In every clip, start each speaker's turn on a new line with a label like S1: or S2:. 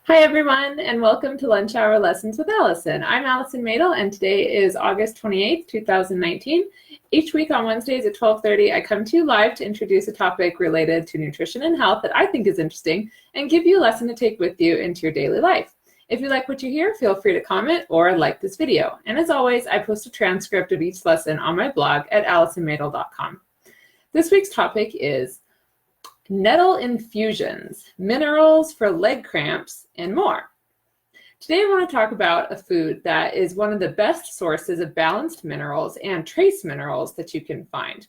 S1: Hi everyone, and welcome to Lunch Hour Lessons with Allison. I'm Allison Mädl, and today is August 28th, 2019. Each week on Wednesdays at 12:30, I come to you live to introduce a topic related to nutrition and health that I think is interesting and give you a lesson to take with you into your daily life. If you like what you hear, feel free to comment or like this video. And as always, I post a transcript of each lesson on my blog at allisonmädl.com. This week's topic is Nettle infusions, minerals for leg cramps, and more. Today I want to talk about a food that is one of the best sources of balanced minerals and trace minerals that you can find.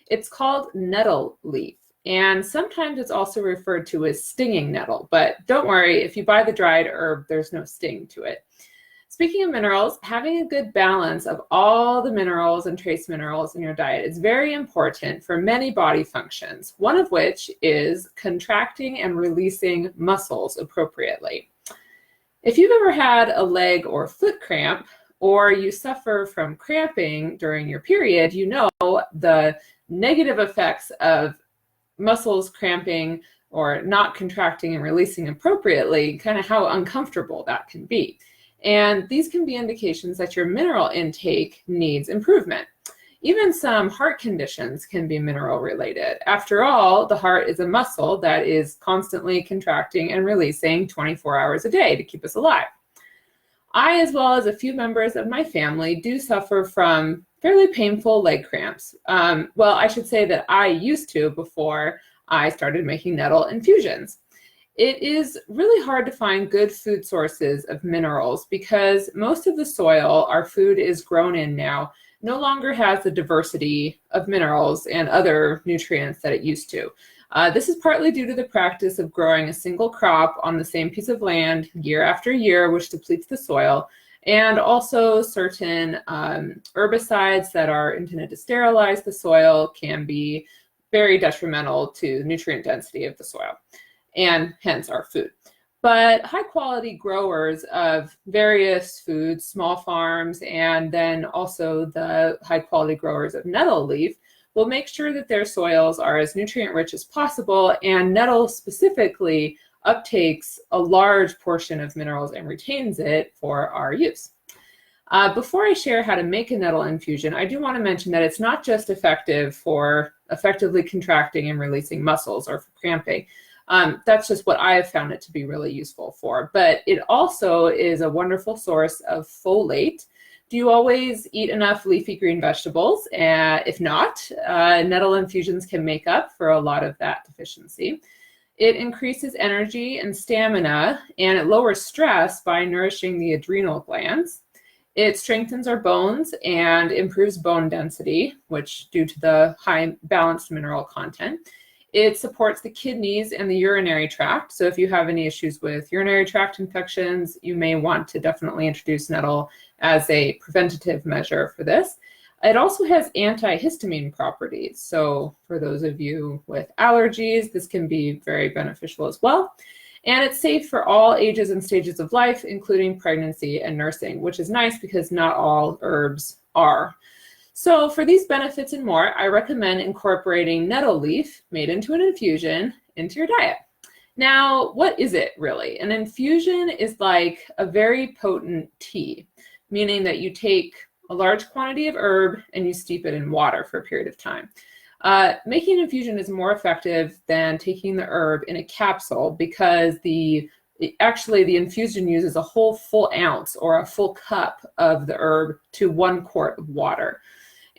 S1: It's called nettle leaf, and sometimes it's also referred to as stinging nettle, but don't worry, if you buy the dried herb, there's no sting to it. Speaking of minerals, having a good balance of all the minerals and trace minerals in your diet is very important for many body functions, one of which is contracting and releasing muscles appropriately. If you've ever had a leg or foot cramp, or you suffer from cramping during your period, you know the negative effects of muscles cramping or not contracting and releasing appropriately, kind of how uncomfortable that can be. And these can be indications that your mineral intake needs improvement. Even some heart conditions can be mineral related. After all, the heart is a muscle that is constantly contracting and releasing 24 hours a day to keep us alive. I, as well as a few members of my family, do suffer from fairly painful leg cramps. Well, I should say that I used to before I started making nettle infusions. It is really hard to find good food sources of minerals because most of the soil our food is grown in now no longer has the diversity of minerals and other nutrients that it used to. This is partly due to the practice of growing a single crop on the same piece of land year after year, which depletes the soil, and also certain herbicides that are intended to sterilize the soil can be very detrimental to the nutrient density of the soil, and hence our food. But high quality growers of various foods, small farms, and then also the high quality growers of nettle leaf will make sure that their soils are as nutrient rich as possible, and nettle specifically uptakes a large portion of minerals and retains it for our use. Before I share how to make a nettle infusion, I do want to mention that it's not just effective for effectively contracting and releasing muscles or for cramping. That's just what I have found it to be really useful for. But it also is a wonderful source of folate. Do you always eat enough leafy green vegetables? If not, nettle infusions can make up for a lot of that deficiency. It increases energy and stamina, and it lowers stress by nourishing the adrenal glands. It strengthens our bones and improves bone density, which due to the high balanced mineral content. It supports the kidneys and the urinary tract. So if you have any issues with urinary tract infections, you may want to definitely introduce nettle as a preventative measure for this. It also has antihistamine properties. So for those of you with allergies, this can be very beneficial as well. And it's safe for all ages and stages of life, including pregnancy and nursing, which is nice because not all herbs are. So for these benefits and more, I recommend incorporating nettle leaf made into an infusion into your diet. Now, what is it really? An infusion is like a very potent tea, meaning that you take a large quantity of herb and you steep it in water for a period of time. Making an infusion is more effective than taking the herb in a capsule because the infusion uses a whole full ounce or a full cup of the herb to 1 quart of water.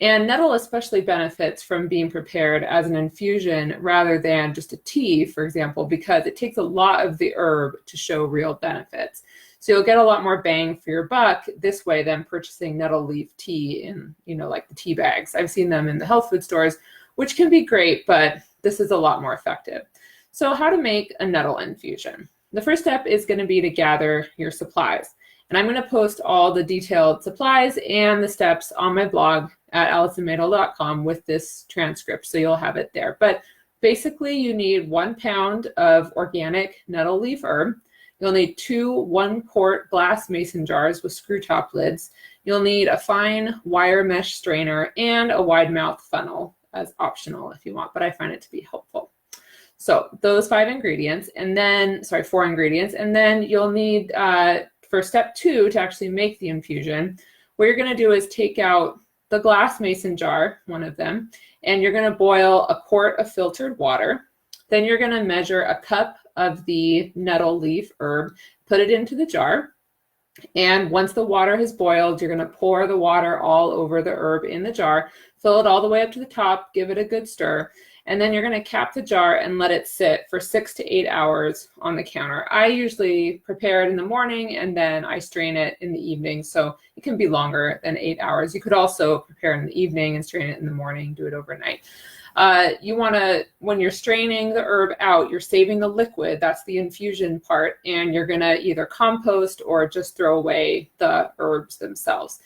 S1: And nettle especially benefits from being prepared as an infusion rather than just a tea, for example, because it takes a lot of the herb to show real benefits. So you'll get a lot more bang for your buck this way than purchasing nettle leaf tea in, like the tea bags. I've seen them in the health food stores, which can be great, but this is a lot more effective. So how to make a nettle infusion? The first step is going to be to gather your supplies. And I'm going to post all the detailed supplies and the steps on my blog at allisonmädl.com with this transcript, so you'll have it there. But basically, you need 1 pound of organic nettle leaf herb. You'll need 2 1-quart glass mason jars with screw top lids. You'll need a fine wire mesh strainer and a wide mouth funnel as optional if you want, but I find it to be helpful. So those 4 ingredients, and then you'll need, for step 2 to actually make the infusion, what you're gonna do is take out the glass mason jar, one of them, and you're gonna boil a quart of filtered water. Then you're gonna measure a cup of the nettle leaf herb, put it into the jar. And once the water has boiled, you're going to pour the water all over the herb in the jar, fill it all the way up to the top, give it a good stir, and then you're going to cap the jar and let it sit for 6 to 8 hours on the counter. I usually prepare it in the morning and then I strain it in the evening, so it can be longer than 8 hours. You could also prepare it in the evening and strain it in the morning, do it overnight. You want to, when you're straining the herb out, you're saving the liquid, that's the infusion part, and you're going to either compost or just throw away the herbs themselves.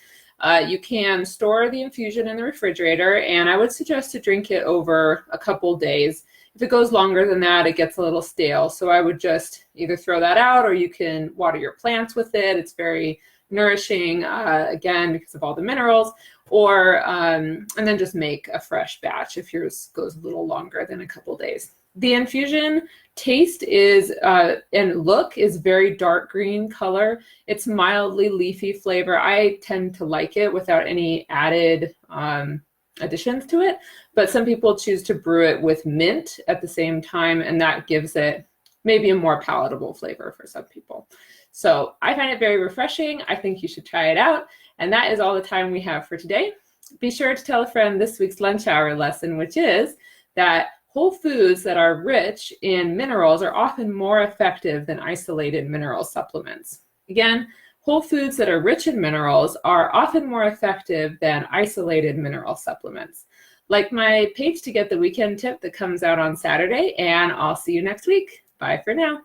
S1: You can store the infusion in the refrigerator, and I would suggest to drink it over a couple days. If it goes longer than that, it gets a little stale, so I would just either throw that out, or you can water your plants with it. It's very nourishing, again, because of all the minerals, or and then just make a fresh batch if yours goes a little longer than a couple days. The infusion taste is and look is very dark green color. It's mildly leafy flavor. I tend to like it without any added additions to it, but some people choose to brew it with mint at the same time, and that gives it maybe a more palatable flavor for some people. So I find it very refreshing. I think you should try it out. And that is all the time we have for today. Be sure to tell a friend this week's lunch hour lesson, which is that whole foods that are rich in minerals are often more effective than isolated mineral supplements. Again, whole foods that are rich in minerals are often more effective than isolated mineral supplements. Like my page to get the weekend tip that comes out on Saturday, and I'll see you next week. Bye for now.